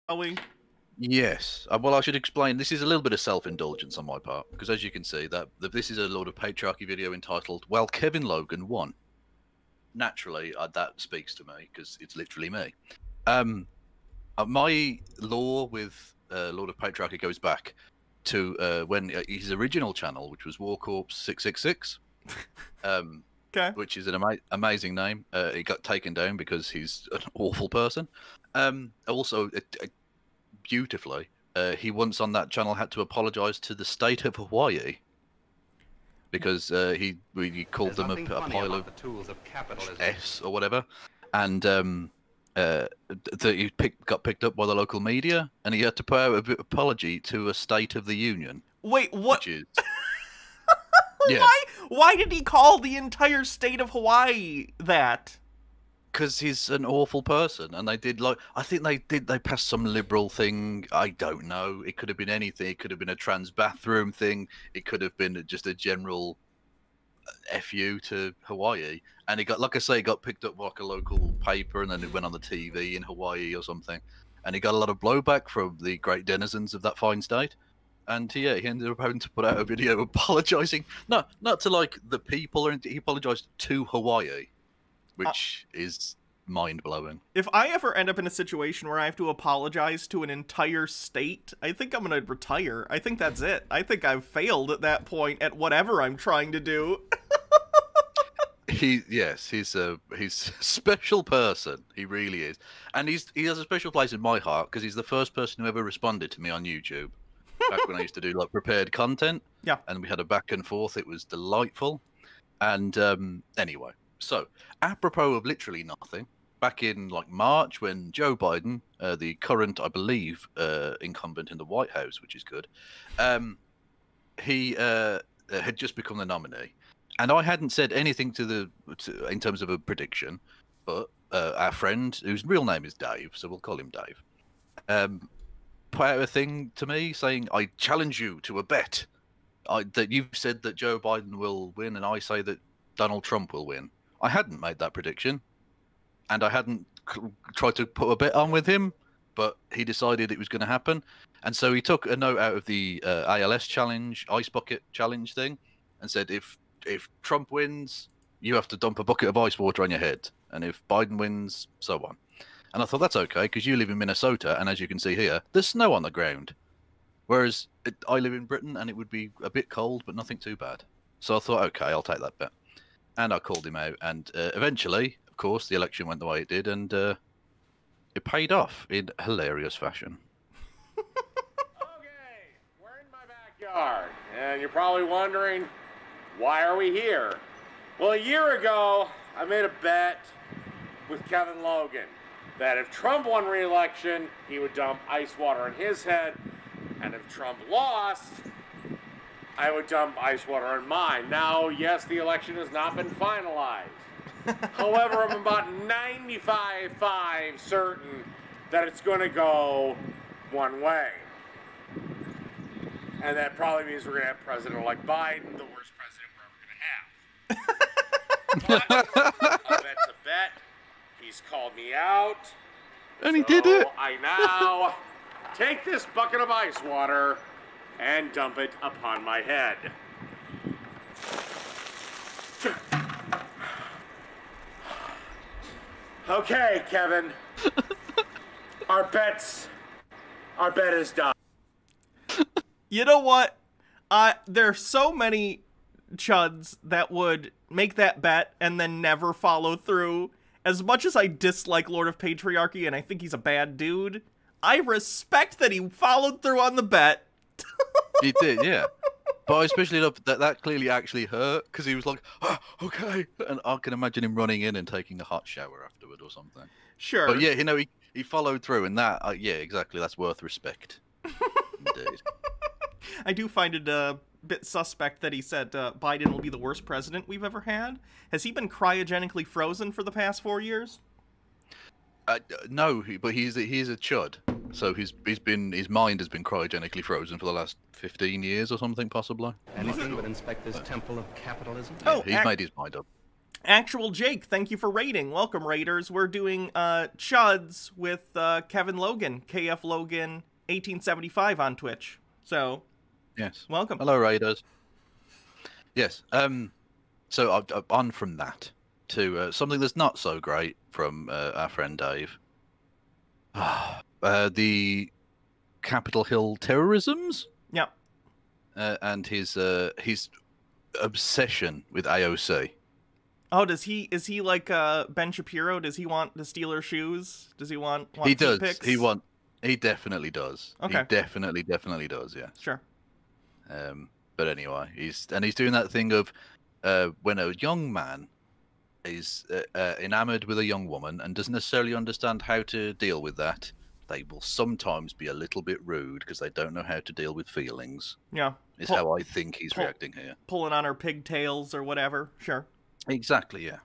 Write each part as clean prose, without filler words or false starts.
Are we? Yes. Well, I should explain. This is a little bit of self-indulgence on my part, because as you can see, that this is a Lord of Patriarchy video entitled "Well, Kevin Logan Won." Naturally, that speaks to me because it's literally me. My lore with Lord of Patriarchy goes back to when his original channel, which was War Corps 666, Okay. which is an amazing name. It got taken down because he's an awful person. Also, beautifully, he once on that channel had to apologize to the state of Hawaii because he called them a pile of S or whatever, and he got picked up by the local media, and he had to put out an apology to a State of the Union. Wait, what? Which is, yeah. Why did he call the entire state of Hawaii that? Because he's an awful person, and they did I think they passed some liberal thing. I don't know. It could have been anything. It could have been a trans bathroom thing. It could have been just a general fu to Hawaii. And he got, like I say, he got picked up by like a local paper, and then it went on the TV in Hawaii or something. And he got a lot of blowback from the great denizens of that fine state. And yeah, he ended up having to put out a video apologizing, not to like the people, or anything. He apologized to Hawaii, which is mind-blowing. If I ever end up in a situation where I have to apologize to an entire state, I think I'm gonna retire. I think that's it. I think I've failed at that point at whatever I'm trying to do. He's a special person. He really is, and he has a special place in my heart because he's the first person who ever responded to me on YouTube back when I used to do like prepared content. Yeah, and we had a back and forth. It was delightful. And anyway, so apropos of literally nothing, back in like March when Joe Biden, the current, I believe, incumbent in the White House, which is good, he had just become the nominee. And I hadn't said anything in terms of a prediction, but our friend, whose real name is Dave, so we'll call him Dave, put out a thing to me saying, "I challenge you to a bet that you've said that Joe Biden will win, and I say that Donald Trump will win." I hadn't made that prediction, and I hadn't tried to put a bet on with him, but he decided it was going to happen. And so he took a note out of the ALS challenge, Ice Bucket challenge thing, and said, if Trump wins, you have to dump a bucket of ice water on your head. And if Biden wins, so on. And I thought, that's okay, because you live in Minnesota, and as you can see here, there's snow on the ground. Whereas I live in Britain, and it would be a bit cold, but nothing too bad. So I thought, okay, I'll take that bet. And I called him out, and eventually, of course, the election went the way it did, and it paid off in hilarious fashion. Okay, we're in my backyard, and you're probably wondering, why are we here? Well, a year ago, I made a bet with Kevin Logan that if Trump won re-election, he would dump ice water on his head, and if Trump lost, I would dump ice water on mine. Now, yes, the election has not been finalized. However, I'm about 95.5 certain that it's going to go one way. And that probably means we're going to have President-elect Biden, the worst president we're ever going to have. But a bet's a bet. He's called me out. And he did it. I now take this bucket of ice water and dump it upon my head. Okay, Kevin. Our bet is done. You know what? There's so many chuds that would make that bet and then never follow through. As much as I dislike Lord of Patriarchy and I think he's a bad dude, I respect that he followed through on the bet. He did, yeah. But I especially love that clearly actually hurt, because he was like, oh, okay. And I can imagine him running in and taking a hot shower afterward or something. Sure. But yeah, you know, he followed through, and that, yeah, exactly, that's worth respect. Indeed. I do find it a bit suspect that he said Biden will be the worst president we've ever had. Has he been cryogenically frozen for the past 4 years? No, but he's a chud. So his mind has been cryogenically frozen for the last 15 years or something, possibly. Anything but inspect this temple of capitalism? Oh, he's made his mind up. Actual Jake, thank you for raiding. Welcome, raiders. We're doing Chuds with Kevin Logan, KF Logan 1875 on Twitch. So, yes. Welcome. Hello, raiders. Yes. So on from that to something that's not so great from our friend Dave. The Capitol Hill terrorisms. Yeah. And his obsession with AOC. Oh, is he like Ben Shapiro? Does he want the Steelers shoes? Does he want he feet does. pics? He definitely does. Okay. He definitely does. Yeah. Sure. But anyway, he's doing that thing of when a young man is enamored with a young woman and doesn't necessarily understand how to deal with that, they will sometimes be a little bit rude because they don't know how to deal with feelings. Yeah. Is how I think he's reacting here. Pulling on her pigtails or whatever. Sure. Exactly, yeah.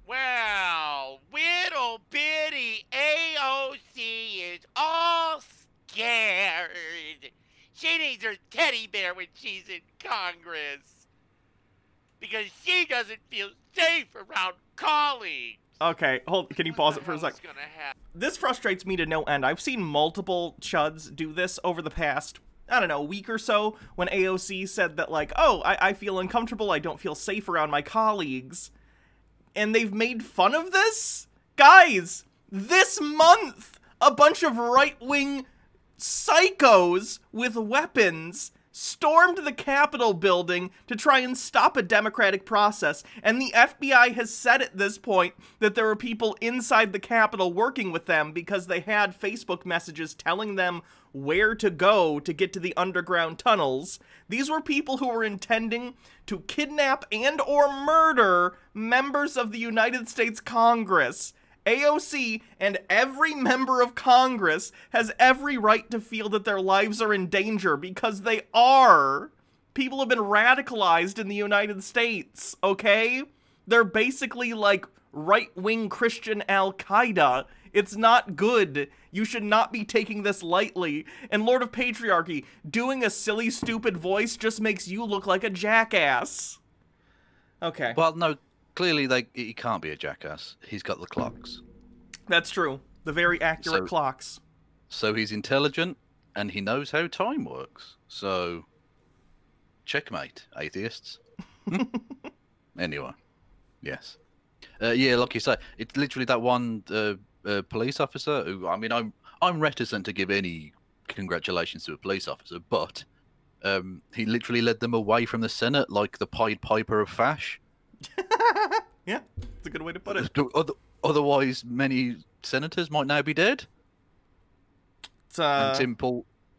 Well, little bitty AOC is all scared. She needs her teddy bear when she's in Congress. Because she doesn't feel safe around colleagues. Okay, can you pause it for a sec? This frustrates me to no end. I've seen multiple Chuds do this over the past, I don't know, week or so, when AOC said that, like, oh, I feel uncomfortable, I don't feel safe around my colleagues. And they've made fun of this? Guys, this month, a bunch of right-wing psychos with weapons stormed the Capitol building to try and stop a democratic process, and the FBI has said at this point that there were people inside the Capitol working with them because they had Facebook messages telling them where to go to get to the underground tunnels. These were people who were intending to kidnap and or murder members of the United States Congress. AOC and every member of Congress has every right to feel that their lives are in danger, because they are. People have been radicalized in the United States, okay? They're basically like right-wing Christian Al-Qaeda. It's not good. You should not be taking this lightly. And Lord of Patriarchy, doing a silly, stupid voice just makes you look like a jackass. Okay. Well, no. Clearly, he can't be a jackass. He's got the clocks. That's true. The very accurate clocks. So he's intelligent, and he knows how time works. So, checkmate, atheists. Anyway, yes. Yeah, like you say, it's literally that one police officer who, I mean, I'm reticent to give any congratulations to a police officer, but he literally led them away from the Senate like the Pied Piper of Fash. Yeah, it's a good way to put it. Otherwise, many senators might now be dead. And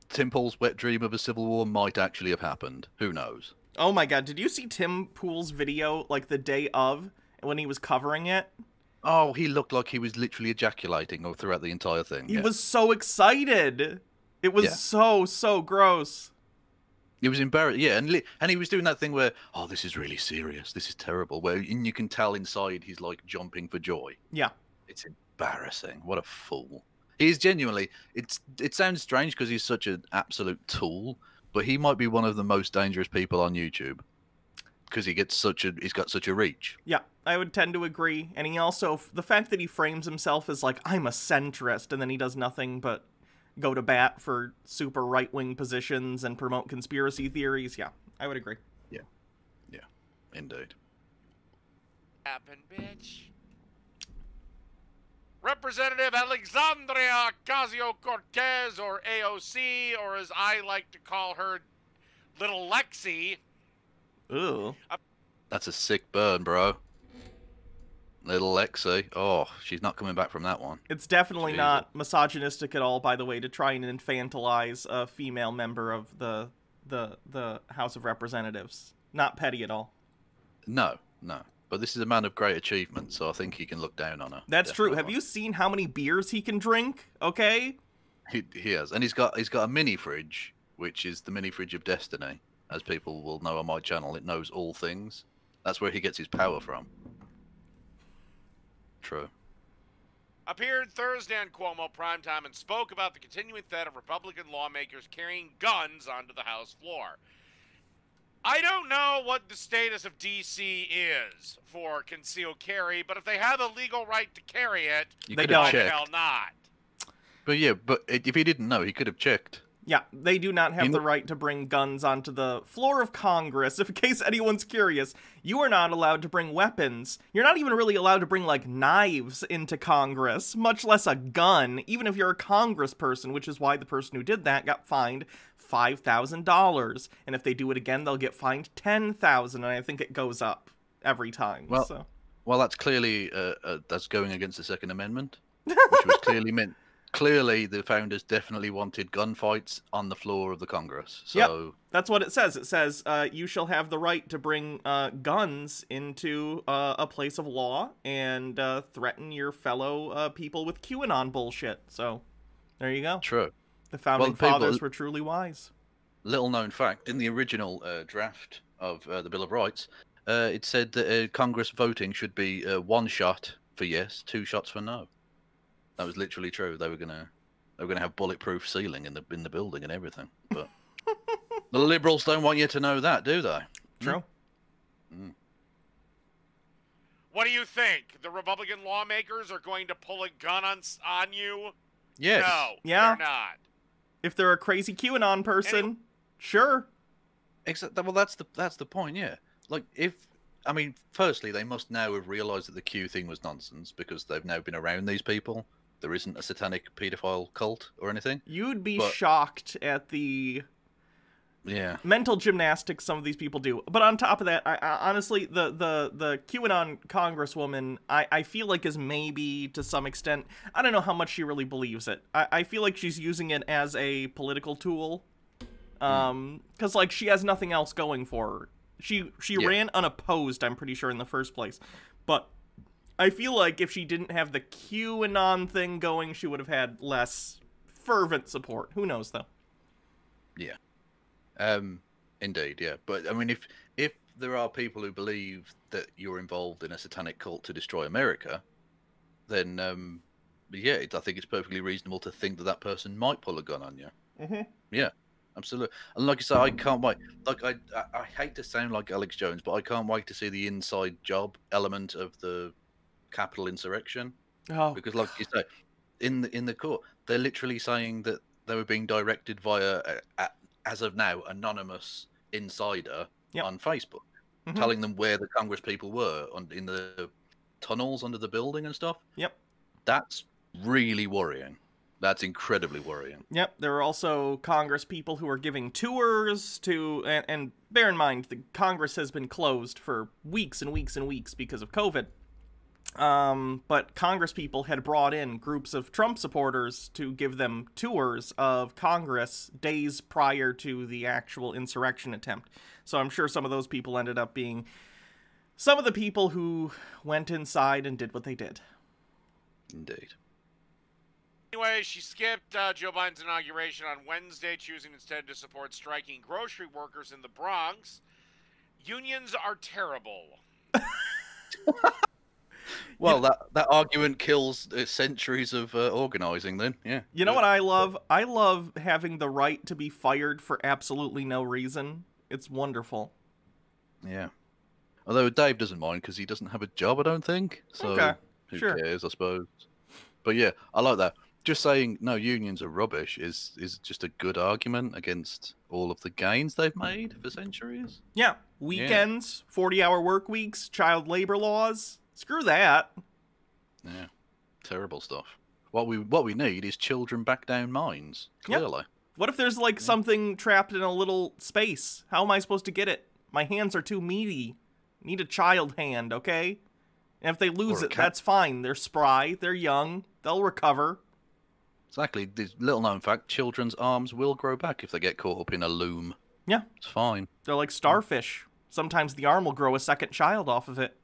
Tim Pool's wet dream of a civil war might actually have happened. Who knows? Oh my god, did you see Tim Pool's video, like, the day of, when he was covering it? Oh, he looked like he was literally ejaculating all throughout the entire thing. He was so excited. It was so gross. He was embarrassed, yeah, and he was doing that thing where, oh, this is really serious, this is terrible, where you can tell inside he's like jumping for joy. Yeah. It's embarrassing. What a fool. He's genuinely, it sounds strange because he's such an absolute tool, but he might be one of the most dangerous people on YouTube because he's got such a reach. Yeah, I would tend to agree. And he also, the fact that he frames himself as like, I'm a centrist, and then he does nothing but go to bat for super right-wing positions and promote conspiracy theories. Yeah, I would agree. Yeah, indeed. Happen, bitch. Representative Alexandria Ocasio-Cortez, or AOC, or as I like to call her, Little Lexi. Ooh. That's a sick burn, bro. Little Lexi. Oh, she's not coming back from that one. It's definitely not misogynistic at all, by the way, to try and infantilize a female member of the House of Representatives. Not petty at all. No. But this is a man of great achievement, so I think he can look down on her. That's true. Have you seen how many beers he can drink? Okay? He has. And he's got a mini fridge, which is the mini fridge of destiny. As people will know on my channel, it knows all things. That's where he gets his power from. True. Appeared Thursday on Cuomo Primetime and spoke about the continuing threat of Republican lawmakers carrying guns onto the House floor. I don't know what the status of DC is for concealed carry, but if they have a legal right to carry it, You They could don't. have why the checked. hell not? But yeah, if he didn't know, he could have checked. Yeah, they do not have You the know- right to bring guns onto the floor of Congress. If in case anyone's curious, you are not allowed to bring weapons. You're not even really allowed to bring, like, knives into Congress, much less a gun, even if you're a congressperson, which is why the person who did that got fined $5,000. And if they do it again, they'll get fined $10,000, and I think it goes up every time. Well, so. Well, that's clearly that's going against the Second Amendment, which was clearly meant. Clearly, the founders definitely wanted gunfights on the floor of the Congress. So Yep, that's what it says. It says you shall have the right to bring guns into a place of law and threaten your fellow people with QAnon bullshit. So, there you go. true. The founding Well, people- fathers were truly wise. Little known fact: in the original draft of the Bill of Rights, it said that Congress voting should be 1 shot for yes, 2 shots for no. That was literally true. They were gonna have bulletproof ceiling in the building and everything. But the Liberals don't want you to know that, do they? True. What do you think? The Republican lawmakers are going to pull a gun on you? Yes. No, Yeah. they're not. If they're a crazy QAnon person, sure. Exactly. Well, that's the point. Yeah. Like firstly, they must now have realised that the Q thing was nonsense because they've now been around these people. There isn't a satanic paedophile cult or anything. You'd be But- shocked at the Yeah. mental gymnastics some of these people do. But on top of that, I honestly, the QAnon congresswoman, I feel like is maybe to some extent, I don't know how much she really believes it. I feel like she's using it as a political tool. Because like she has nothing else going for her. She Yeah. ran unopposed, I'm pretty sure, in the first place. But I feel like if she didn't have the QAnon thing going, she would have had less fervent support. Who knows though? Yeah. Indeed, yeah. But I mean, if there are people who believe that you're involved in a satanic cult to destroy America, then yeah, I think it's perfectly reasonable to think that that person might pull a gun on you. Mm-hmm. Yeah, absolutely. And like I said, I can't wait. Like I hate to sound like Alex Jones, but I can't wait to see the inside job element of the Capitol insurrection. Oh, Because, like you say, in the court, they're literally saying that they were being directed via, as of now, anonymous insider Yep. on Facebook, Mhm. telling them where the Congress people were in the tunnels under the building and stuff. Yep. That's really worrying. That's incredibly worrying. Yep, there are also Congress people who are giving tours to, and bear in mind, the Congress has been closed for weeks and weeks and weeks because of COVID. But Congress people had brought in groups of Trump supporters to give them tours of Congress days prior to the actual insurrection attempt. So I'm sure some of those people ended up being some of the people who went inside and did what they did. Indeed. Anyway, she skipped Joe Biden's inauguration on Wednesday, choosing instead to support striking grocery workers in the Bronx. Unions are terrible. Well, that argument kills centuries of organizing. Then, yeah. You know what I love? I love having the right to be fired for absolutely no reason. It's wonderful. Yeah. Although Dave doesn't mind because he doesn't have a job, I don't think. So Okay, who sure. cares, I suppose. But yeah, I like that. Just saying no, unions are rubbish is just a good argument against all of the gains they've made for centuries. Yeah, weekends, 40-hour work weeks, child labor laws. Screw that. Yeah. Terrible stuff. What we need is children back down mines, Yep. clearly. What if there's like something trapped in a little space? How am I supposed to get it? My hands are too meaty. Need a child hand, okay? And if they lose Or a it, cat. that's fine. They're spry, they're young, they'll recover. Exactly. This little known fact, children's arms will grow back if they get caught up in a loom. Yeah, It's fine. they're like starfish. Sometimes the arm will grow a second child off of it.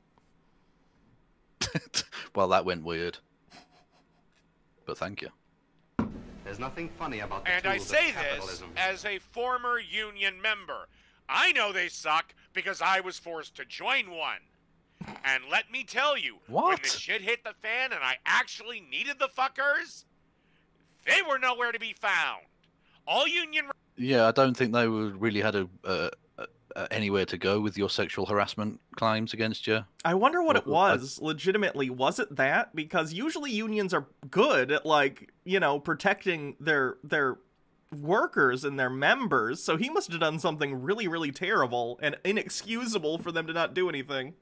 Well, that went weird. But thank you. There's nothing funny about the And I tools say of this capitalism. as a former union member. I know they suck because I was forced to join one. And let me tell you, when What? the shit hit the fan and I actually needed the fuckers, they were nowhere to be found. All union Yeah, I don't think they really had anywhere to go with your sexual harassment claims against you. I wonder what it Well, was, legitimately. Was it that? Because usually unions are good at, like, you know, protecting their workers and their members, so he must have done something really, really terrible and inexcusable for them to not do anything.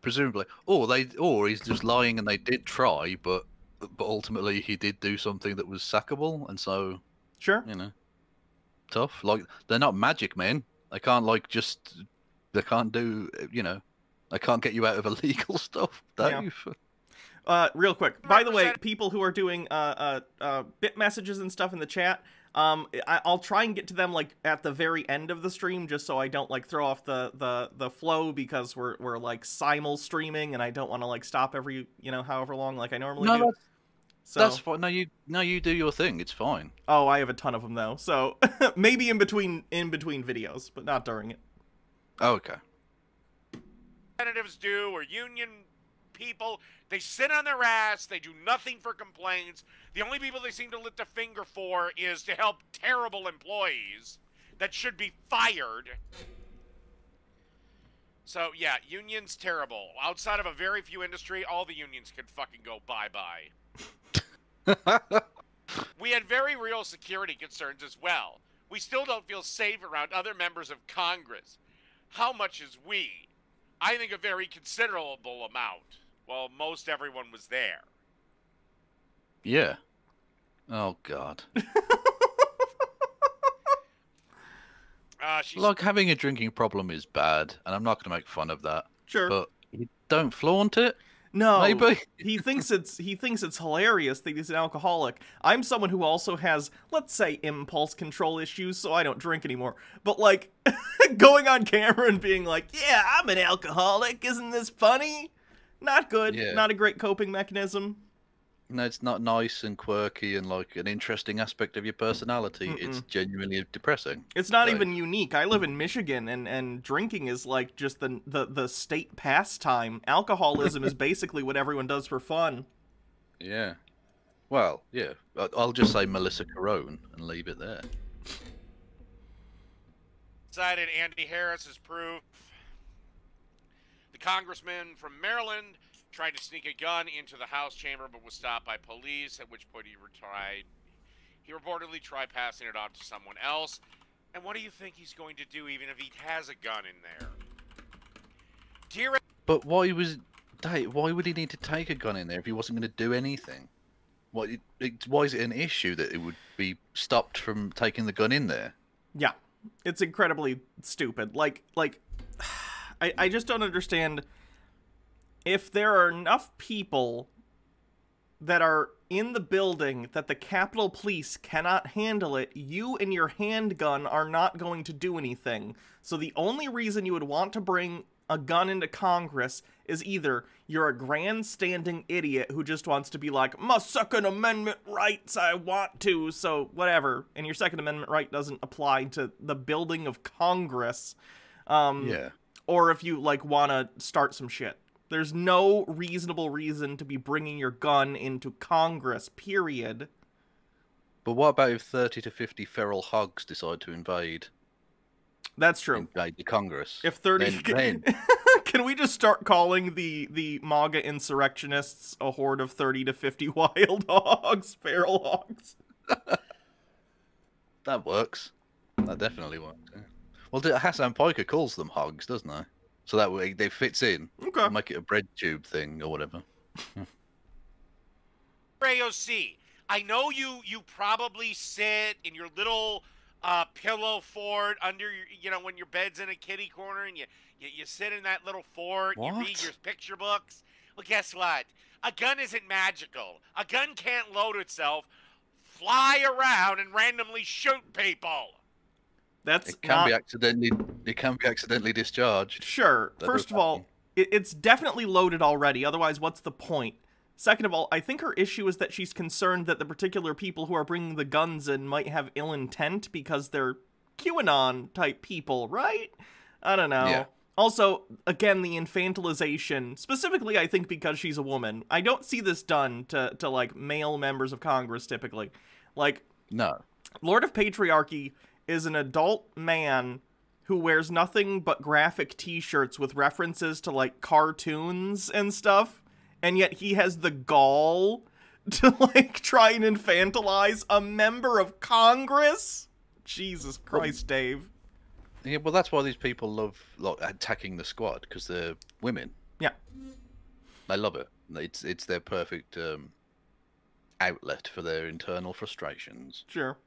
Presumably, or he's just lying and they did try, but ultimately he did do something that was sackable, and so Sure. you know, tough. Like they're not magic men. They can't they can't do they can't get you out of illegal stuff, Dave. Real quick, by the way, people who are doing bit messages and stuff in the chat, I'll try and get to them like at the very end of the stream, just so I don't like throw off the flow, because we're like simul streaming and I don't want to like stop every however long like I normally do. That's fine. No, you do your thing. It's fine. Oh, I have a ton of them though, so maybe in between videos, but not during it. Oh, okay. Representatives do, or union people, they sit on their ass, they do nothing for complaints. The only people they seem to lift a finger for is to help terrible employees that should be fired. So yeah, unions terrible. Outside of a very few industry, all the unions could fucking go bye-bye. We had very real security concerns as well. We still don't feel safe around other members of Congress. How much is we? I think a very considerable amount. Well, most everyone was there. Yeah. Oh, God. Like, having a drinking problem is bad, and I'm not going to make fun of that. Sure. But you don't flaunt it? No, maybe. he thinks it's hilarious that he's an alcoholic. I'm someone who also has, let's say, impulse control issues, so I don't drink anymore. But like going on camera and being like, "Yeah, I'm an alcoholic. Isn't this funny?" Not good. Yeah. Not a great coping mechanism. No, it's not nice and quirky and like an interesting aspect of your personality. It's genuinely depressing. It's not even unique. I live in Michigan, and drinking is like just the state pastime. Alcoholism is basically what everyone does for fun. Yeah. Well, yeah. I'll just say Melissa Carone and leave it there. Cited Andy Harris as proof. The congressman from Maryland tried to sneak a gun into the House chamber but was stopped by police, at which point he reportedly tried passing it on to someone else. And what do you think he's going to do even if he has a gun in there? But why would he need to take a gun in there if he wasn't going to do anything? Why is it an issue that it would be stopped from taking the gun in there? Yeah, it's incredibly stupid. Like I just don't understand. If there are enough people that are in the building that the Capitol Police cannot handle it, you and your handgun are not going to do anything. So the only reason you would want to bring a gun into Congress is either you're a grandstanding idiot who just wants to be like, my Second Amendment rights, I want to, so whatever, and your Second Amendment right doesn't apply to the building of Congress. Yeah. Or if you, like, want to start some shit. There's no reasonable reason to be bringing your gun into Congress, period. But what about if 30 to 50 feral hogs decide to invade? That's true. Invade the Congress. If 30... Then... Can we just start calling the MAGA insurrectionists a horde of 30 to 50 wild hogs, feral hogs? That works. That definitely works, yeah. Well, Hassan Piker calls them hogs, doesn't he? So that way they fits in. Okay. Make it a bread tube thing or whatever. AOC, I know you probably sit in your little pillow fort under your, when your bed's in a kitty corner and you sit in that little fort and you read your picture books. Well, guess what? A gun isn't magical. A gun can't load itself, fly around, and randomly shoot people. It can be accidentally discharged. Sure. First of all, it's definitely loaded already. Otherwise, what's the point? Second of all, I think her issue is that she's concerned that the particular people who are bringing the guns in might have ill intent because they're QAnon-type people, right? I don't know. Yeah. Also, again, the infantilization, specifically, I think because she's a woman. I don't see this done to like, male members of Congress, typically. Like, no. Lord of Patriarchy is an adult man who wears nothing but graphic t-shirts with references to, like, cartoons and stuff, and yet he has the gall to, like, try and infantilize a member of Congress? Jesus Christ, Dave. Yeah, well, that's why these people love like, attacking the squad, because they're women. Yeah. They love it. It's their perfect outlet for their internal frustrations. Sure.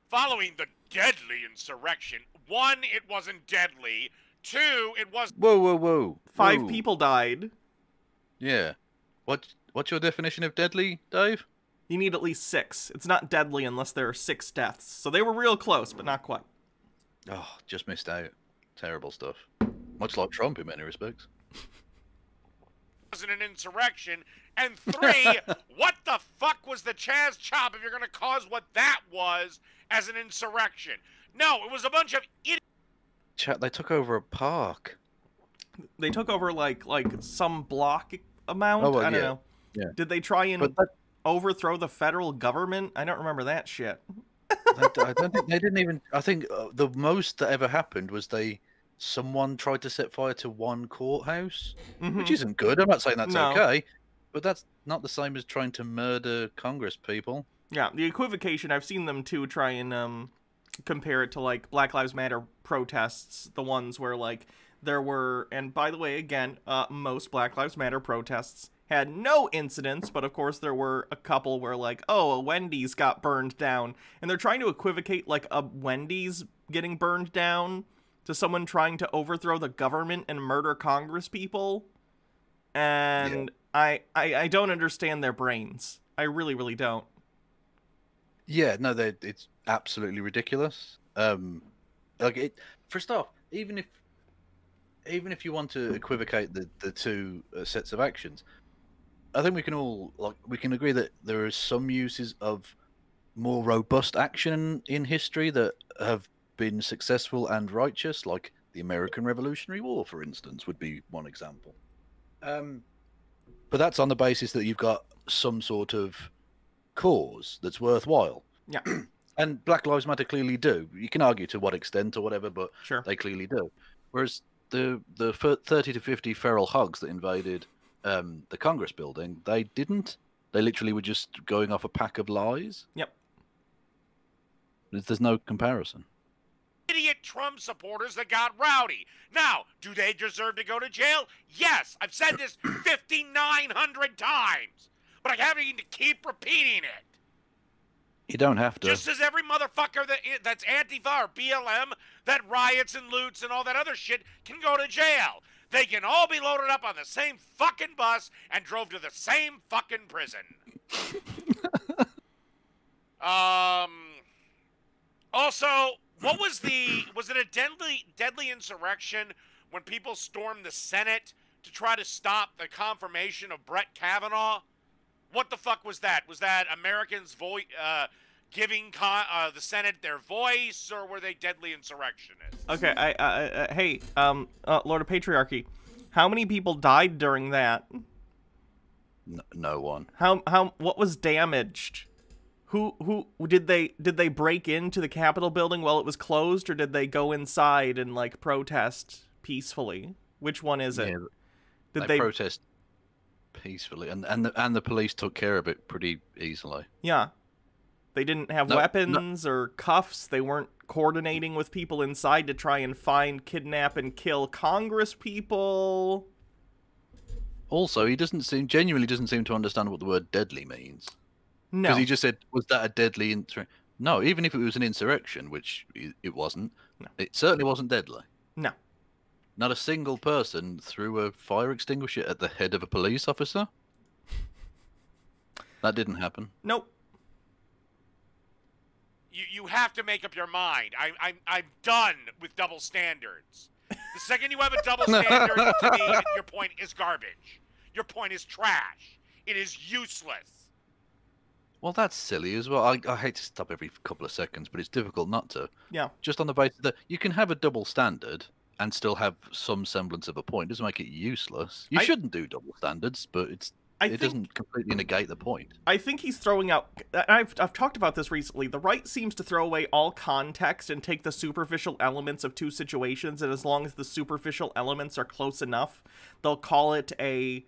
Following the deadly insurrection, 1, it wasn't deadly. 2, it was... Whoa. 5 Whoa. people died. Yeah. What's your definition of deadly, Dave? You need at least 6. It's not deadly unless there are 6 deaths. So they were real close, but not quite. Oh, just missed out. Terrible stuff. Much like Trump in many respects. wasn't an insurrection. And 3, what the fuck was the Chaz Chop if you're going to cause what that was as an insurrection? No, it was a bunch of idiots. Chat, they took over a park. They took over, like some block amount? Oh, well, I don't yeah. know. Yeah. Did they try and But that, overthrow the federal government? I don't remember that shit. I don't think they didn't even. I think the most that ever happened was someone tried to set fire to one courthouse, which isn't good. I'm not saying that's No. okay, but that's not the same as trying to murder Congress people. Yeah, the equivocation, I've seen them too try and compare it to, like, Black Lives Matter protests, the ones where, like, there were, and by the way, again, most Black Lives Matter protests had no incidents, but of course there were a couple where, like, oh, a Wendy's got burned down, and they're trying to equivocate, like, a Wendy's getting burned down to someone trying to overthrow the government and murder Congress people, and yeah. I don't understand their brains. I really, really don't. Yeah, no, it's absolutely ridiculous. First off, even if you want to equivocate the two sets of actions, I think we can agree that there are some uses of more robust action in history that have been successful and righteous, like the American Revolutionary War, for instance, would be one example. But that's on the basis that you've got some sort of cause that's worthwhile. Yeah. And Black Lives Matter clearly do. You can argue to what extent or whatever, but sure. They clearly do. Whereas the 30 to 50 feral hogs that invaded the Congress building, they didn't. They literally were just going off a pack of lies. Yep. There's no comparison. Idiot Trump supporters that got rowdy. Now, do they deserve to go to jail? Yes, I've said this 5,900 times, but I haven't to keep repeating it. You don't have to. Just as every motherfucker that's Antifa or BLM that riots and loots and all that other shit can go to jail. They can all be loaded up on the same fucking bus and drove to the same fucking prison. Also, was it a deadly insurrection when people stormed the Senate to try to stop the confirmation of Brett Kavanaugh? What the fuck was that? Was that Americans giving the Senate their voice, or were they deadly insurrectionists? Okay, hey, Lord of Patriarchy, how many people died during that? No one. What was damaged? Who did they break into the Capitol building while it was closed, or did they go inside and, like, protest peacefully? Which one is it? Yeah, did they protest peacefully, and the police took care of it pretty easily. Yeah. They didn't have weapons or cuffs. They weren't coordinating with people inside to try and find, kidnap, and kill Congress people. Also, he genuinely doesn't seem to understand what the word deadly means. No. Because he just said, was that a deadly insurrection? No, even if it was an insurrection, which it wasn't, it certainly wasn't deadly. No. Not a single person threw a fire extinguisher at the head of a police officer. That didn't happen. Nope. You have to make up your mind. I'm done with double standards. The second you have a double standard, to me, your point is garbage. Your point is trash. It is useless. Well, that's silly as well. I hate to stop every couple of seconds, but it's difficult not to. Yeah. Just on the basis that you can have a double standard and still have some semblance of a point. It doesn't make it useless. You shouldn't do double standards, but it doesn't completely negate the point. I think he's throwing out... I've talked about this recently. The right seems to throw away all context and take the superficial elements of two situations, and as long as the superficial elements are close enough, they'll call it a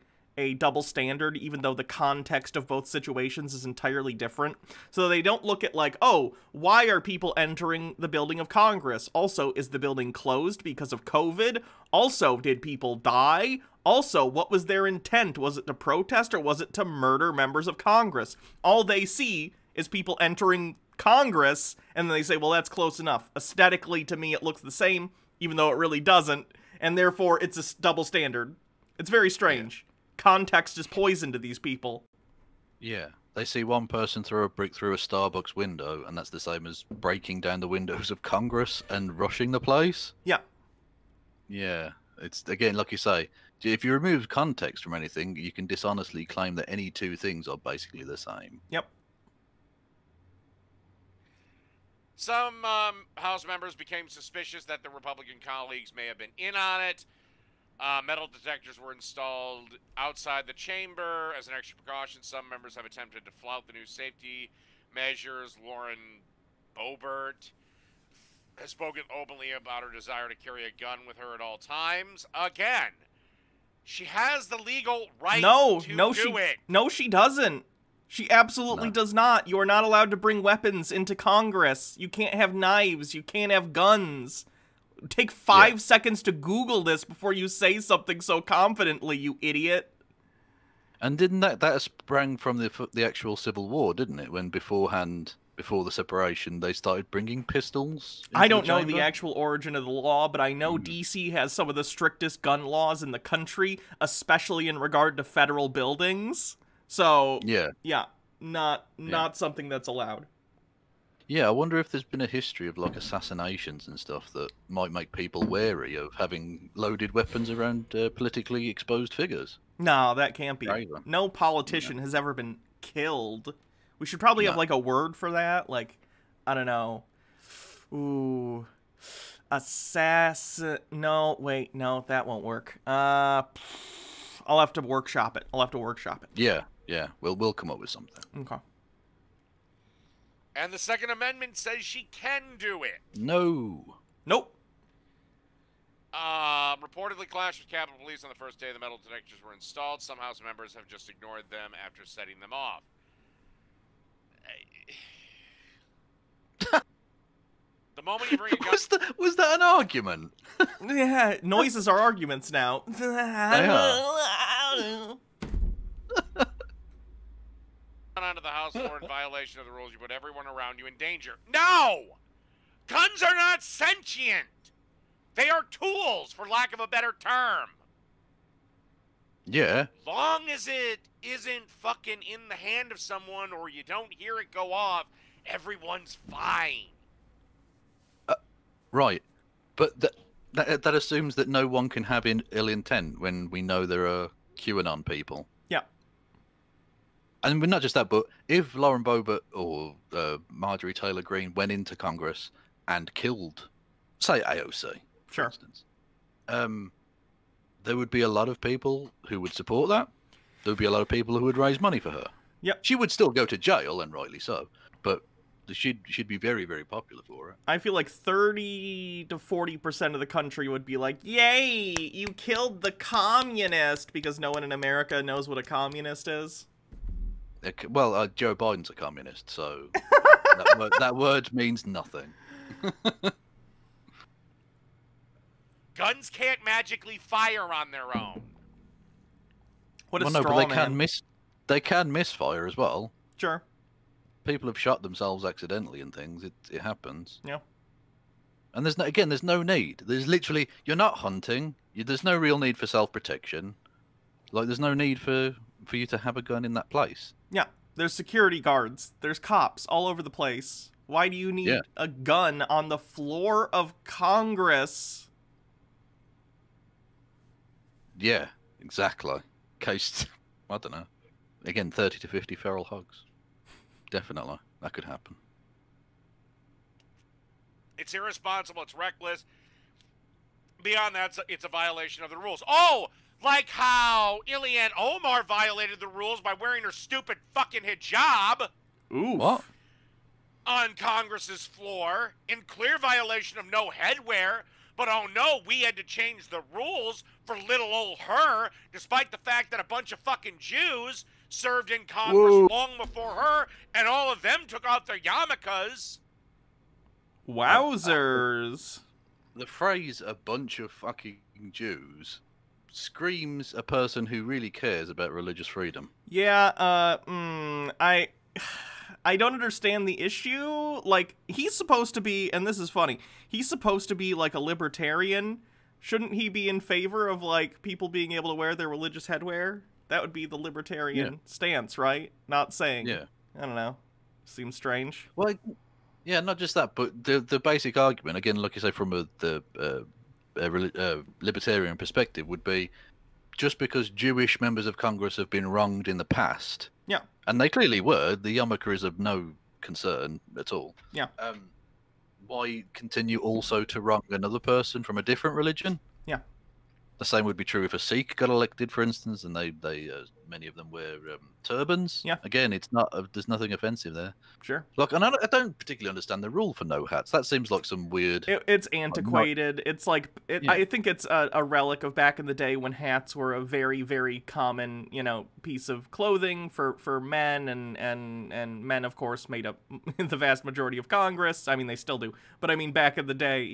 double standard, even though the context of both situations is entirely different. So they don't look at like, oh, why are people entering the building of Congress? Also, is the building closed because of COVID? Also, did people die? Also, what was their intent? Was it to protest or was it to murder members of Congress? All they see is people entering Congress, and then they say, well, that's close enough. Aesthetically, to me, it looks the same, even though it really doesn't, and therefore it's a double standard. It's very strange. Yeah. Context is poison to these people. Yeah. They see one person throw a brick through a Starbucks window, and that's the same as breaking down the windows of Congress and rushing the place. Yeah. Yeah. It's, again, like you say, if you remove context from anything, you can dishonestly claim that any two things are basically the same. Yep. Some House members became suspicious that the Republican colleagues may have been in on it. Metal detectors were installed outside the chamber as an extra precaution. Some members have attempted to flout the new safety measures. Lauren Boebert has spoken openly about her desire to carry a gun with her at all times. Again, she has the legal right to do it. No, she doesn't. She absolutely does not. You are not allowed to bring weapons into Congress. You can't have knives. You can't have guns. Take 5 seconds to Google this before you say something so confidently, you idiot. And didn't that sprang from the actual Civil War, didn't it? When before the separation, they started bringing pistols. I don't know the actual origin of the law, but I know DC has some of the strictest gun laws in the country, especially in regard to federal buildings. So yeah, not something that's allowed. Yeah, I wonder if there's been a history of like assassinations and stuff that might make people wary of having loaded weapons around politically exposed figures. No, that can't be. No politician has ever been killed. We should probably have like a word for that. Like, I don't know. Ooh. Assassin. No, wait. No, that won't work. I'll have to workshop it. Yeah. We'll come up with something. Okay. And the Second Amendment says she can do it. No. Nope. Reportedly clashed with Capitol Police on the first day the metal detectors were installed. Some House members have just ignored them after setting them off. The moment you bring a gun... Was that an argument? Yeah, noises are arguments now. They are. Onto the House floor in violation of the rules, you put everyone around you in danger. No! Guns are not sentient! They are tools, for lack of a better term. Yeah. Long as it isn't fucking in the hand of someone or you don't hear it go off, everyone's fine. Right. But that assumes that no one can have ill intent when we know there are QAnon people. Yeah. And not just that, but if Lauren Boebert or Marjorie Taylor Greene went into Congress and killed, say, AOC, for instance, there would be a lot of people who would support that. There would be a lot of people who would raise money for her. Yep. She would still go to jail, and rightly so, but she'd be very, very popular for it. I feel like 30 to 40% of the country would be like, yay, you killed the communist, because no one in America knows what a communist is. Well, Joe Biden's a communist, so that word means nothing. Guns can't magically fire on their own. What a straw man. They can misfire as well. Sure. People have shot themselves accidentally and things. It happens. Yeah. And there's no need. There's literally, you're not hunting. There's no real need for self-protection. Like, there's no need for you to have a gun in that place. Yeah. There's security guards. There's cops all over the place. Why do you need a gun on the floor of Congress? Yeah, exactly. Case, I don't know. Again, 30 to 50 feral hogs. Definitely. That could happen. It's irresponsible. It's reckless. Beyond that, it's a violation of the rules. Oh, Like how Ilhan Omar violated the rules by wearing her stupid fucking hijab Ooh. What? on Congress's floor in clear violation of no headwear. But oh no, we had to change the rules for little old her, despite the fact that a bunch of fucking Jews served in Congress Whoa. long before her, and all of them took off their yarmulkes. Wowzers. The phrase "a bunch of fucking Jews" screams a person who really cares about religious freedom. Yeah, I don't understand the issue. Like, he's supposed to be, and this is funny, he's supposed to be like a libertarian. Shouldn't he be in favor of like people being able to wear their religious headwear? That would be the libertarian stance, right? Not saying. Yeah. I don't know. Seems strange. Well, yeah, not just that, but the basic argument, again, like you say, from the libertarian perspective, would be just because Jewish members of Congress have been wronged in the past, Yeah. and they clearly were, the yarmulke is of no concern at all. Yeah. Why continue also to wrong another person from a different religion? Yeah. The same would be true if a Sikh got elected, for instance, and they many of them wear turbans. Yeah. Again, it's not there's nothing offensive there. Sure. Look, and I don't particularly understand the rule for no hats. That seems like some weird. It's antiquated. It's like Yeah. I think it's a relic of back in the day when hats were a very, very common, piece of clothing for men, and men, of course, made up the vast majority of Congress. I mean, they still do, but I mean, back in the day,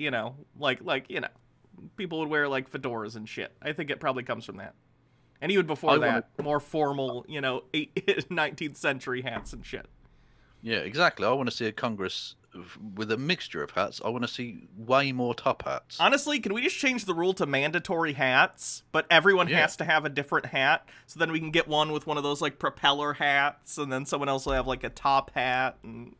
people would wear like fedoras and shit. I think it probably comes from that. And even before more formal, 19th century hats and shit. Yeah, exactly. I want to see a Congress with a mixture of hats. I want to see way more top hats. Honestly, can we just change the rule to mandatory hats, but everyone has to have a different hat, so then we can get one with one of those like propeller hats, and then someone else will have like a top hat. And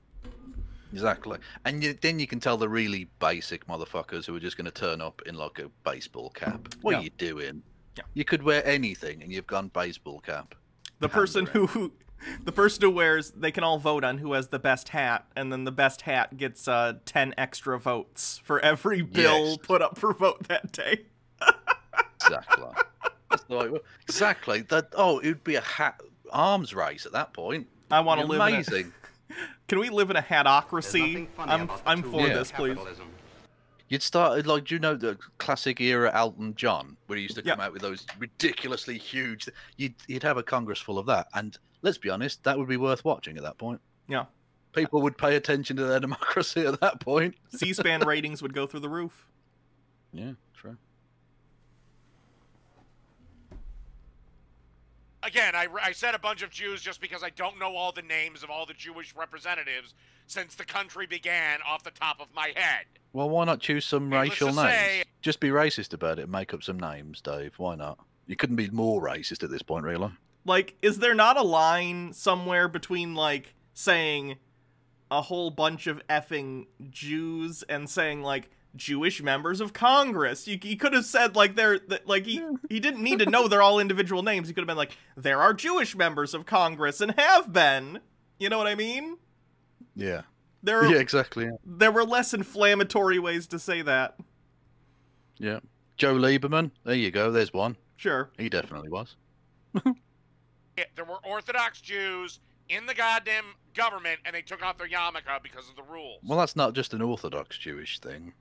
Exactly. And then you can tell the really basic motherfuckers who are just going to turn up in like a baseball cap. What are you doing? Yeah. You could wear anything and you've gone baseball cap. The person who wears, they can all vote on who has the best hat, and then the best hat gets 10 extra votes for every bill put up for vote that day. Exactly. Exactly. That. Oh, it would be a hat arms race at that point. I want to live amazing. Can we live in a hatocracy? I'm for this, please. You'd start like, do you know the classic era Elton John, where he used to come out with those ridiculously huge? You'd have a Congress full of that, and let's be honest, that would be worth watching at that point. Yeah, people would pay attention to their democracy at that point. C-SPAN ratings would go through the roof. Yeah, true. Again, I said a bunch of Jews just because I don't know all the names of all the Jewish representatives since the country began off the top of my head. Well, why not choose some racial names? Say, just be racist about it and make up some names, Dave. Why not? You couldn't be more racist at this point, really. Like, is there not a line somewhere between, like, saying a whole bunch of effing Jews and saying, like, Jewish members of Congress? He could have said, like, he didn't need to know they're all individual names. He could have been like, there are Jewish members of Congress and have been. You know what I mean? Yeah. Yeah, exactly. Yeah. There were less inflammatory ways to say that. Yeah. Joe Lieberman. There you go. There's one. Sure. He definitely was. There were Orthodox Jews in the goddamn government, and they took off their yarmulke because of the rules. Well, that's not just an Orthodox Jewish thing.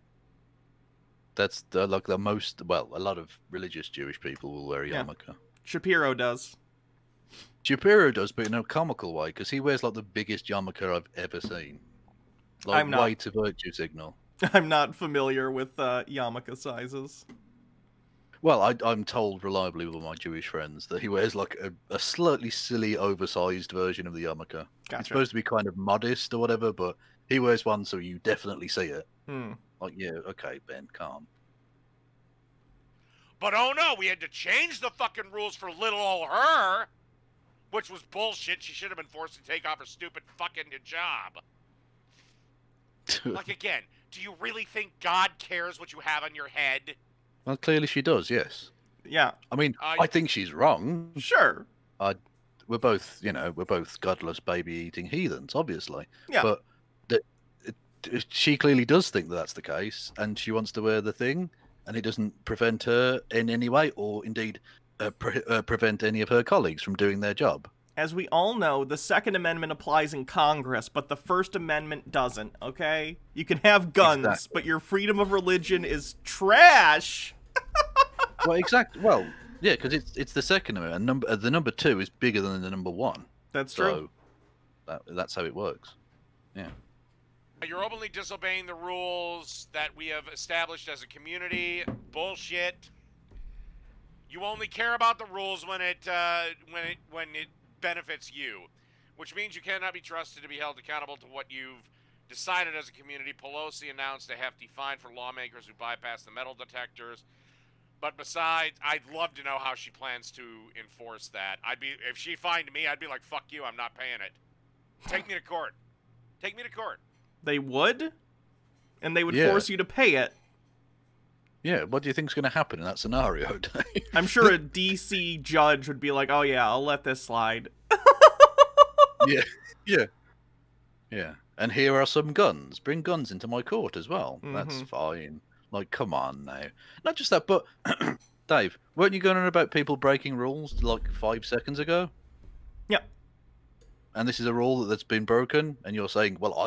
That's like the most, well, a lot of religious Jewish people will wear a yarmulke. Shapiro does. Shapiro does, but in a comical way, because he wears like the biggest yarmulke I've ever seen. Like, I'm not. Way to virtue signal. I'm not familiar with yarmulke sizes. Well, I'm told reliably with my Jewish friends that he wears like a slightly silly, oversized version of the yarmulke. Gotcha. It's supposed to be kind of modest or whatever, but he wears one so you definitely see it. Like, yeah, okay, Ben, calm. But oh no, we had to change the fucking rules for little old her, which was bullshit. She should have been forced to take off her stupid fucking hijab. Like, again, do you really think God cares what you have on your head? Well, clearly she does, yes. Yeah. I mean, I think she's wrong. Sure. We're both godless baby-eating heathens, obviously. Yeah. But she clearly does think that that's the case, and she wants to wear the thing, and it doesn't prevent her in any way, or indeed prevent any of her colleagues from doing their job. As we all know, the Second Amendment applies in Congress, but the First Amendment doesn't, okay? You can have guns, Exactly. but your freedom of religion is trash! Well, exactly. Well, yeah, because it's the Second Amendment, and the number 2 is bigger than the number 1. That's true. So that's how it works. Yeah. You're openly disobeying the rules that we have established as a community. Bullshit. You only care about the rules when it benefits you, which means you cannot be trusted to be held accountable to what you've decided as a community. Pelosi announced a hefty fine for lawmakers who bypass the metal detectors. But besides, I'd love to know how she plans to enforce that. If she fined me, I'd be like, fuck you, I'm not paying it. Take me to court. Take me to court. They would? And they would Yeah. force you to pay it. Yeah, what do you think's going to happen in that scenario, Dave? I'm sure a DC judge would be like, oh yeah, I'll let this slide. Yeah. And here are some guns. Bring guns into my court as well. That's fine. Like, come on now. Not just that, but Dave, weren't you going on about people breaking rules like 5 seconds ago? Yeah. And this is a rule that's been broken, and you're saying, well,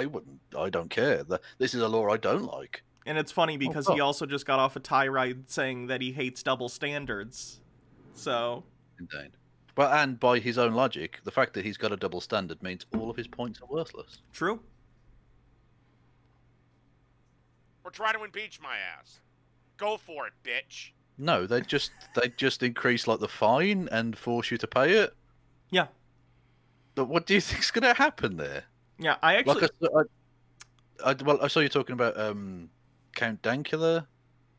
I don't care. This is a law I don't like. And it's funny because he also just got off a tirade saying that he hates double standards. So... Indeed. But, and by his own logic, the fact that he's got a double standard means all of his points are worthless. True. Or try to impeach my ass. Go for it, bitch. No, they just increase like the fine and force you to pay it. Yeah. But what do you think's going to happen there? Yeah, I actually... I saw you talking about Count Dankula.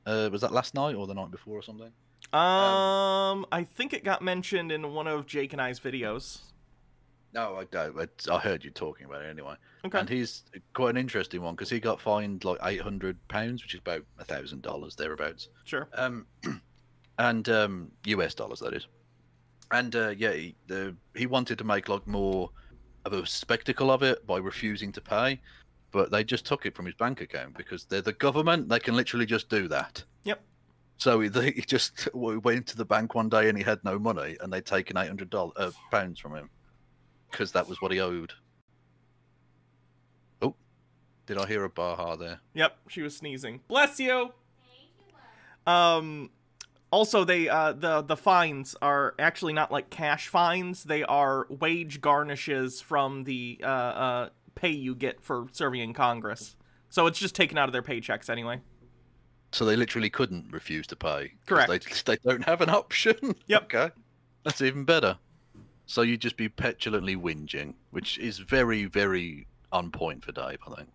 Was that last night or the night before or something? I think it got mentioned in one of Jake and I's videos. No, I don't. I heard you talking about it anyway. Okay. And he's quite an interesting one because he got fined like £800, which is about $1,000 thereabouts. Sure. And US dollars, that is. And he wanted to make like more of a spectacle of it by refusing to pay, but they just took it from his bank account because they're the government. They can literally just do that. Yep. So he just went to the bank one day and he had no money, and they'd taken £800 from him because that was what he owed. Oh, did I hear a Baha there? Yep, she was sneezing. Bless you. Also, they the fines are actually not like cash fines. They are wage garnishes from the pay you get for serving in Congress. So it's just taken out of their paychecks anyway. So they literally couldn't refuse to pay. Correct. They don't have an option. Yep. Okay. That's even better. So you'd just be petulantly whinging, which is very, very on point for Dave, I think.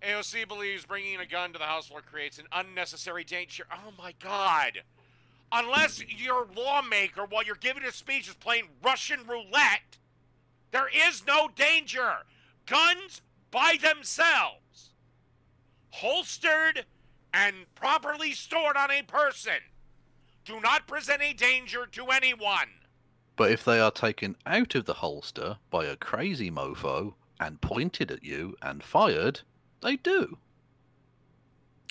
AOC believes bringing a gun to the House floor creates an unnecessary danger. Oh my God. Unless your lawmaker, while you're giving a speech, is playing Russian roulette, there is no danger. Guns by themselves, holstered and properly stored on a person, do not present a danger to anyone. But if they are taken out of the holster by a crazy mofo and pointed at you and fired, they do.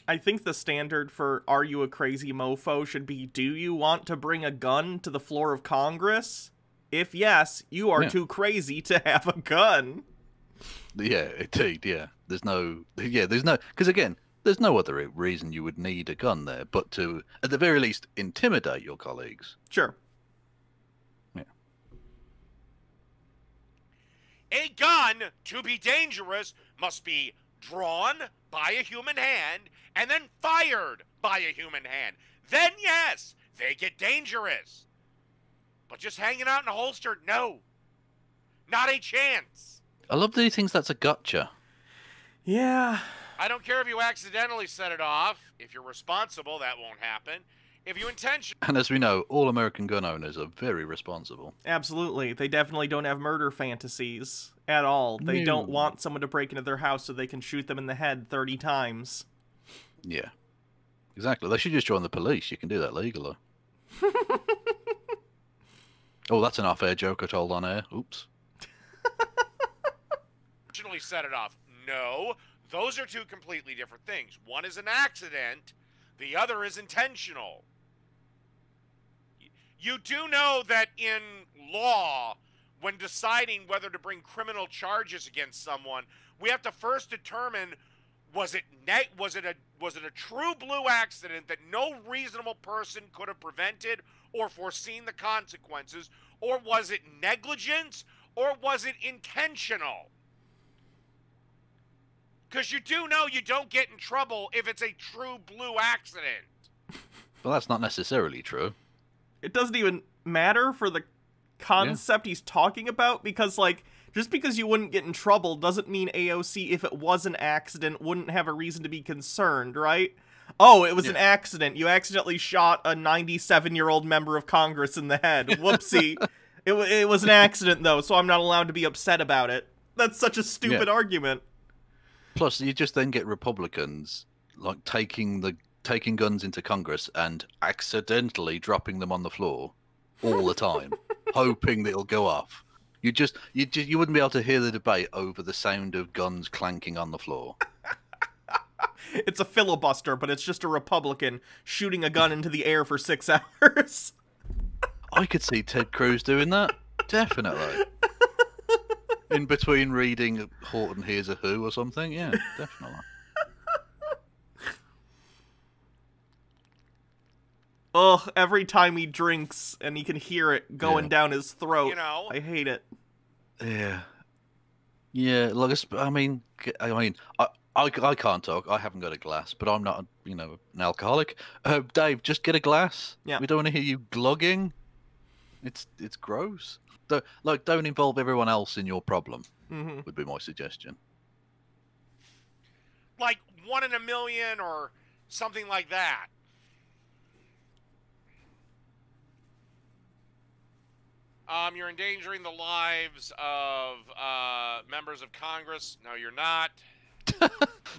I think the standard for "Are you a crazy mofo?" should be, do you want to bring a gun to the floor of Congress? If yes, you are too crazy to have a gun. Yeah, indeed, yeah. There's no, because again, there's no other reason you would need a gun there but to, at the very least, intimidate your colleagues. Sure. Yeah. A gun, to be dangerous, must be drawn by a human hand and then fired by a human hand. Then, yes, they get dangerous. But just hanging out in a holster, no. Not a chance. I love that he thinks that's a gotcha. Yeah. I don't care if you accidentally set it off. If you're responsible, that won't happen. If you intentionally... And as we know, all American gun owners are very responsible. Absolutely. They definitely don't have murder fantasies at all. They don't want someone to break into their house so they can shoot them in the head 30 times. Yeah. Exactly. They should just join the police. You can do that legally. Oh, that's an off-air joke I told on air. Oops. set it off. No, those are two completely different things. One is an accident. The other is intentional. You do know that in law, when deciding whether to bring criminal charges against someone, we have to first determine, was it a true blue accident that no reasonable person could have prevented or foreseen the consequences, or was it negligence, or was it intentional? Because you do know you don't get in trouble if it's a true blue accident. Well, that's not necessarily true. It doesn't even matter for the concept he's talking about, because, like, just because you wouldn't get in trouble doesn't mean AOC, if it was an accident, wouldn't have a reason to be concerned, right? Oh, it was an accident. You accidentally shot a 97-year-old member of Congress in the head. Whoopsie. It was an accident, though, so I'm not allowed to be upset about it. That's such a stupid argument. Plus, you just then get Republicans, like, taking guns into Congress and accidentally dropping them on the floor all the time, hoping that it'll go off. You wouldn't be able to hear the debate over the sound of guns clanking on the floor. It's a filibuster, but it's just a Republican shooting a gun into the air for 6 hours. I could see Ted Cruz doing that. Definitely. In between reading Horton Hears a Who or something. Yeah, definitely. Ugh, every time he drinks and he can hear it going down his throat. You know? I hate it. Yeah. Yeah, like, I mean, I can't talk. I haven't got a glass, but I'm not, an alcoholic. Dave, just get a glass. Yeah. We don't want to hear you glugging. It's gross. Don't involve everyone else in your problem. Would be my suggestion. Like 1 in a million or something like that. You're endangering the lives of members of Congress. No, you're not.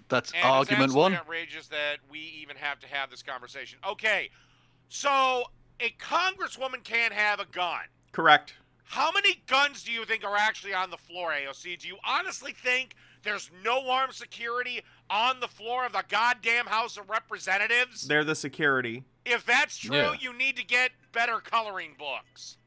That's and argument it's one. Outrageous that we even have to have this conversation. Okay, so a congresswoman can't have a gun. Correct. How many guns do you think are actually on the floor, AOC? Do you honestly think there's no armed security on the floor of the goddamn House of Representatives? They're the security. If that's true, you need to get better coloring books.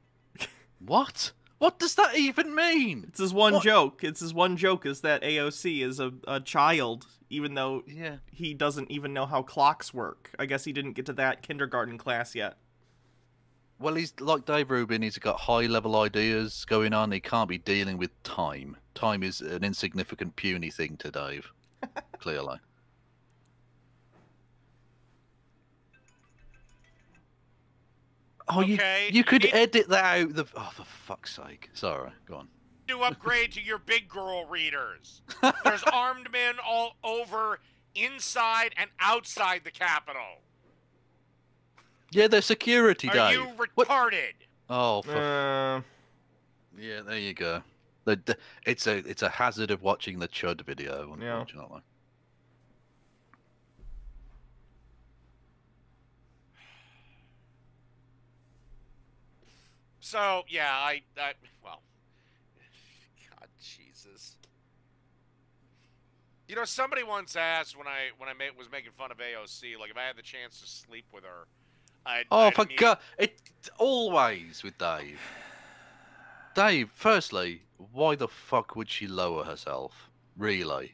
What? What does that even mean? It's his one joke. It's his one joke is that AOC is a child, even though he doesn't even know how clocks work. I guess he didn't get to that kindergarten class yet. Well, he's like Dave Rubin. He's got high-level ideas going on. He can't be dealing with time. Time is an insignificant, puny thing to Dave, clearly. Oh, okay. you could edit that out. Oh, for fuck's sake. Sorry, go on. To upgrade to your big girl readers. There's armed men all over, inside and outside the Capitol. Yeah, they're security, Dave. Are you retarded? Oh, yeah, there you go. It's a hazard of watching the Chud video, unfortunately. Yeah. So yeah, well, God, Jesus. You know, somebody once asked when I was making fun of AOC, like if I had the chance to sleep with her. For God! It's always with Dave. Dave, firstly, why the fuck would she lower herself? Really?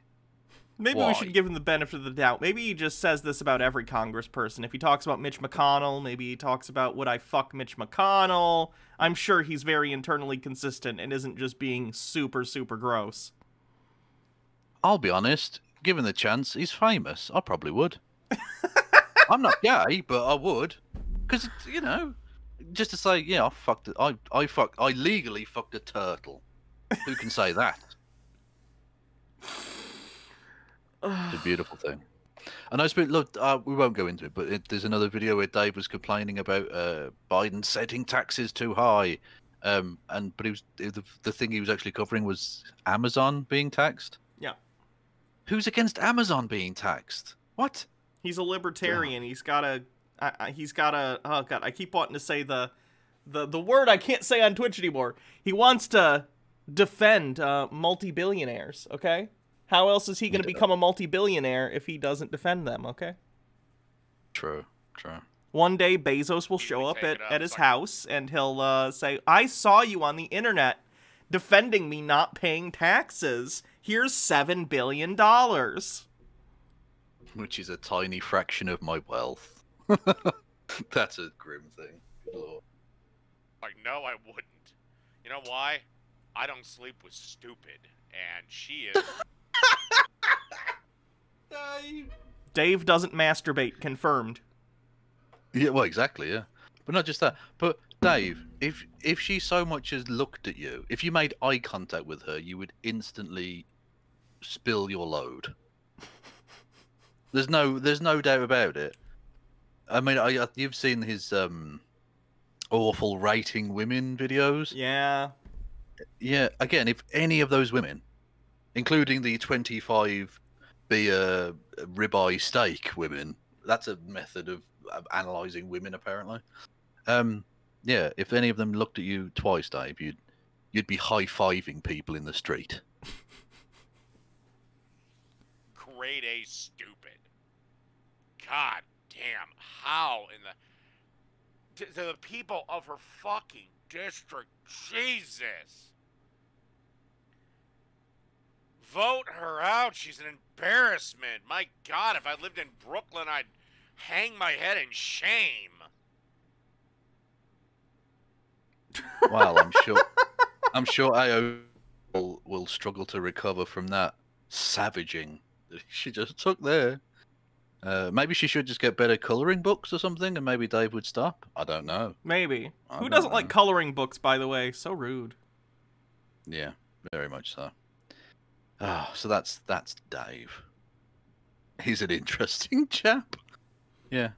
Maybe we should give him the benefit of the doubt. Maybe he just says this about every congressperson. If he talks about Mitch McConnell, maybe he talks about would I fuck Mitch McConnell. I'm sure he's very internally consistent and isn't just being super, super gross. I'll be honest. Given the chance, he's famous. I probably would. I'm not gay, but I would. Because, just to say, yeah, I legally fucked a turtle. Who can say that? It's a beautiful thing. And I suppose, look, we won't go into it, but there's another video where Dave was complaining about Biden setting taxes too high. But the thing he was actually covering was Amazon being taxed. Yeah. Who's against Amazon being taxed? What? He's a libertarian. He's got a. Oh God, I keep wanting to say the word I can't say on Twitch anymore. He wants to defend multi-billionaires. Okay. How else is he going to become a multi-billionaire if he doesn't defend them? Okay. True. True. One day Bezos will Easily show up take it up, at his sucker. house and he'll say, I saw you on the internet defending me not paying taxes. Here's $7 billion. Which is a tiny fraction of my wealth. That's a grim thing. Good lord. Like, no, I wouldn't. You know why? I don't sleep with stupid, and she is. Dave doesn't masturbate, confirmed. Yeah, well, exactly, yeah. But not just that. But Dave, if she so much as looked at you, if you made eye contact with her, you would instantly spill your load. There's no doubt about it. I mean, you've seen his awful rating women videos. Yeah. Yeah. Again, if any of those women, including the 25 beer ribeye steak women, that's a method of analyzing women apparently. Yeah, if any of them looked at you twice, Dave, you'd be high-fiving people in the street. Grade A stupid. God damn, how in the... To the people of her fucking district, Jesus. Vote her out, she's an embarrassment. My God, if I lived in Brooklyn, I'd hang my head in shame. Well, I'm sure AO will struggle to recover from that savaging that she just took there. Maybe she should just get better coloring books or something, and maybe Dave would stop. I don't know. Maybe. I Who don't doesn't know. like coloring books, by the way? So rude. Yeah, very much so. Ah, so that's Dave. He's an interesting chap. Yeah.